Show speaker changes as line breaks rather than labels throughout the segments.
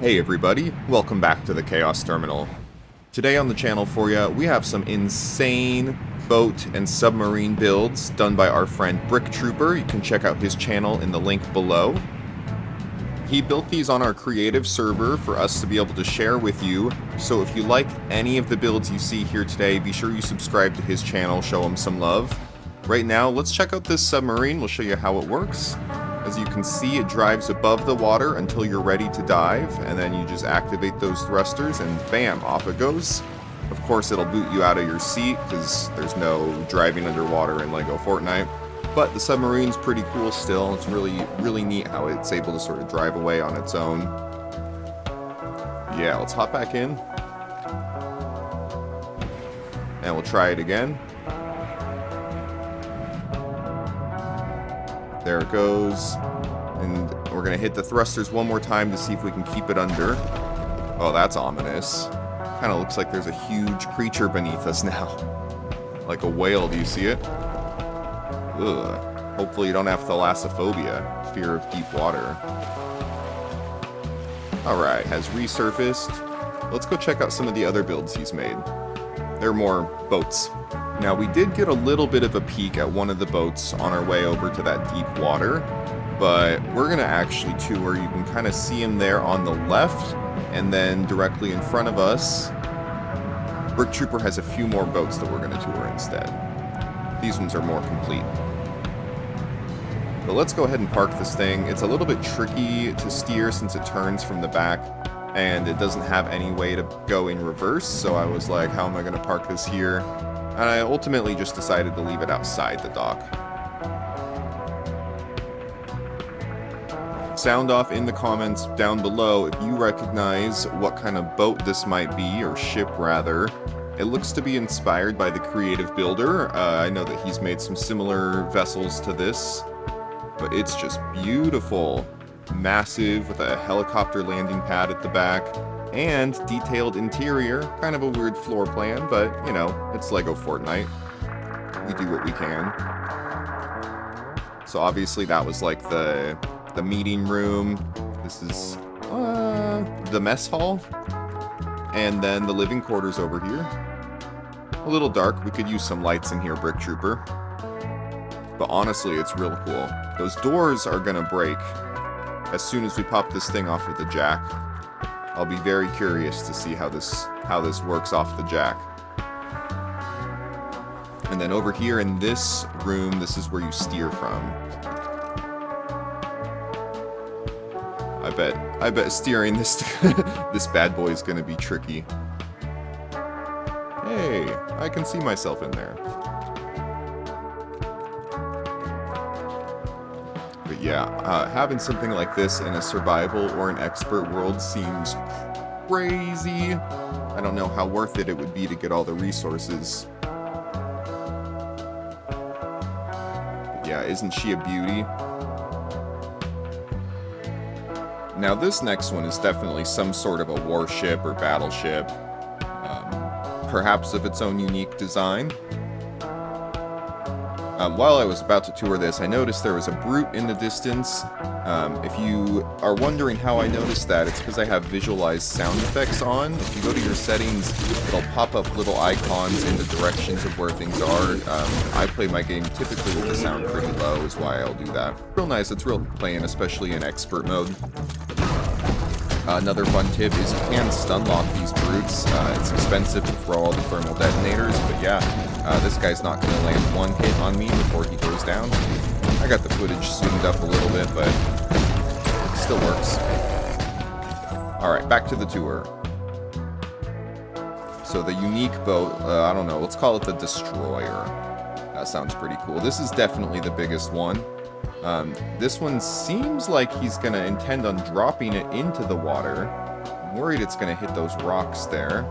Hey everybody, welcome back to the Chaos Terminal. Today on the channel for you, we have some insane boat and submarine builds done by our friend Brick Trooper. You can check out his channel in the link below. He built these on our creative server for us to be able to share with you, so if you like any of the builds you see here today, be sure you subscribe to his channel, show him some love. Right now, let's check out this submarine, we'll show you how it works. As you can see, it drives above the water until you're ready to dive, and then you just activate those thrusters and bam, off it goes. Of course, it'll boot you out of your seat because there's no driving underwater in Legofortnite. But the submarine's pretty cool still. It's really neat how it's able to sort of drive away on its own. Yeah, let's hop back in. And we'll try it again. There it goes. And we're going to hit the thrusters one more time to see if we can keep it under. Oh, that's ominous. Kind of looks like there's a huge creature beneath us now. Like a whale, do you see it? Ugh. Hopefully you don't have thalassophobia, fear of deep water. Alright, has resurfaced. Let's go check out some of the other builds he's made. They're more boats. Now, we did get a little bit of a peek at one of the boats on our way over to that deep water, but we're going to actually tour. You can kind of see him there on the left, and then directly in front of us, Brick Trooper has a few more boats that we're going to tour instead. These ones are more complete. But let's go ahead and park this thing. It's a little bit tricky to steer since it turns from the back, and it doesn't have any way to go in reverse, so I was like, how am I going to park this here? And I ultimately just decided to leave it outside the dock. Sound off in the comments down below if you recognize what kind of boat this might be, or ship rather. It looks to be inspired by the Creative Builder. I know that he's made some similar vessels to this, but it's just beautiful. Massive, with a helicopter landing pad at the back. And detailed interior, kind of a weird floor plan, but, you know, it's Legofortnite. We do what we can. So obviously that was like the meeting room. This is the mess hall. And then the living quarters over here. A little dark, we could use some lights in here, Brick Trooper. But honestly, it's real cool. Those doors are gonna break as soon as we pop this thing off of the jack. I'll be very curious to see how this works off the jack. And then over here in this room, this is where you steer from. I bet steering this this bad boy is gonna be tricky. Hey, I can see myself in there. But yeah, having something like this in a survival or an expert world seems crazy. I don't know how worth it would be to get all the resources. But yeah, isn't she a beauty? Now this next one is definitely some sort of a warship or battleship. Perhaps of its own unique design. While I was about to tour this, I noticed there was a brute in the distance. If you are wondering how I noticed that, it's because I have visualized sound effects on. If you go to your settings, it'll pop up little icons in the directions of where things are. I play my game typically with the sound pretty low, is why I'll do that. Real nice, it's real playing, especially in expert mode. Another fun tip is you can stun lock these brutes. It's expensive to throw all the thermal detonators, but yeah, this guy's not going to land one hit on me before he goes down. I got the footage zoomed up a little bit, but it still works. Alright, back to the tour. So the unique boat, I don't know, let's call it the Destroyer. That sounds pretty cool. This is definitely the biggest one. This one seems like he's going to intend on dropping it into the water. I'm worried it's going to hit those rocks there.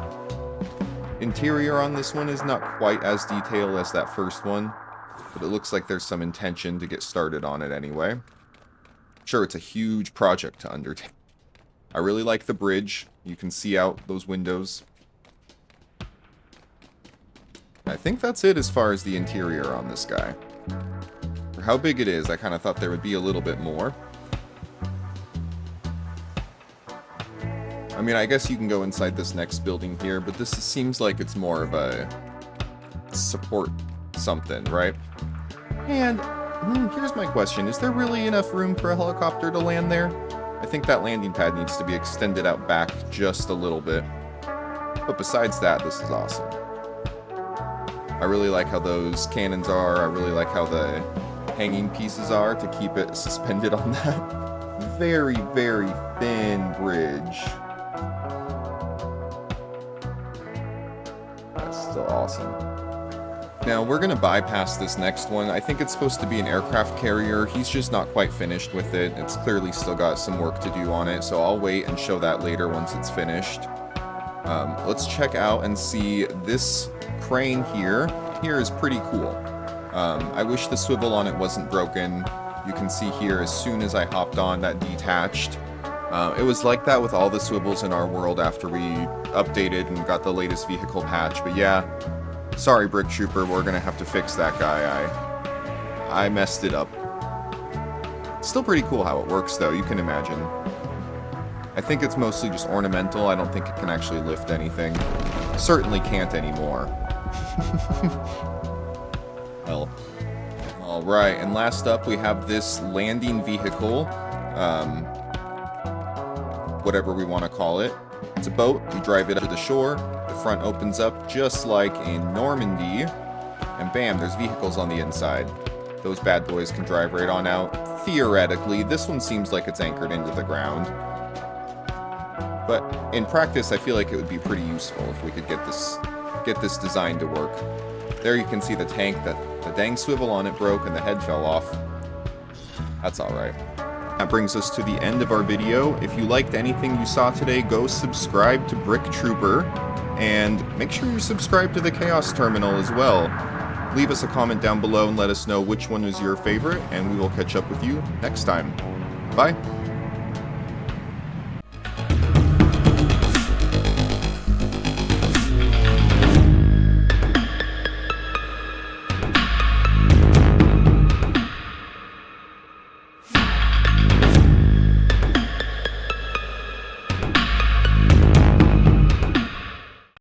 Interior on this one is not quite as detailed as that first one, but it looks like there's some intention to get started on it anyway. Sure, it's a huge project to undertake. I really like the bridge. You can see out those windows. I think that's it as far as the interior on this guy. For how big it is, I kind of thought there would be a little bit more. I mean, I guess you can go inside this next building here, but this seems like it's more of a support something, right? And here's my question. Is there really enough room for a helicopter to land there? I think that landing pad needs to be extended out back just a little bit. But besides that, this is awesome. I really like how those cannons are. I really like how the hanging pieces are to keep it suspended on that very, very thin bridge. That's still awesome. Now, we're going to bypass this next one. I think it's supposed to be an aircraft carrier. He's just not quite finished with it. It's clearly still got some work to do on it, so I'll wait and show that later once it's finished. Let's check out and see this crane here. Here is pretty cool. I wish the swivel on it wasn't broken. You can see here, as soon as I hopped on, that detached. It was like that with all the swivels in our world after we updated and got the latest vehicle patch, but yeah. Sorry, Brick Trooper, we're gonna have to fix that guy. I messed it up. Still pretty cool how it works, though, you can imagine. I think it's mostly just ornamental. I don't think it can actually lift anything. Certainly can't anymore. Well. Alright, and last up we have this landing vehicle. Whatever we want to call it. It's a boat. You drive it up to the shore. The front opens up just like in Normandy. And bam, there's vehicles on the inside. Those bad boys can drive right on out. Theoretically, this one seems like it's anchored into the ground. But in practice, I feel like it would be pretty useful if we could get this design to work. There you can see the tank that the dang swivel on it broke and the head fell off. That's alright. That brings us to the end of our video. If you liked anything you saw today, go subscribe to Brick Trooper, and make sure you're subscribed to the Chaos Terminal as well. Leave us a comment down below and let us know which one was your favorite, and we will catch up with you next time. Bye!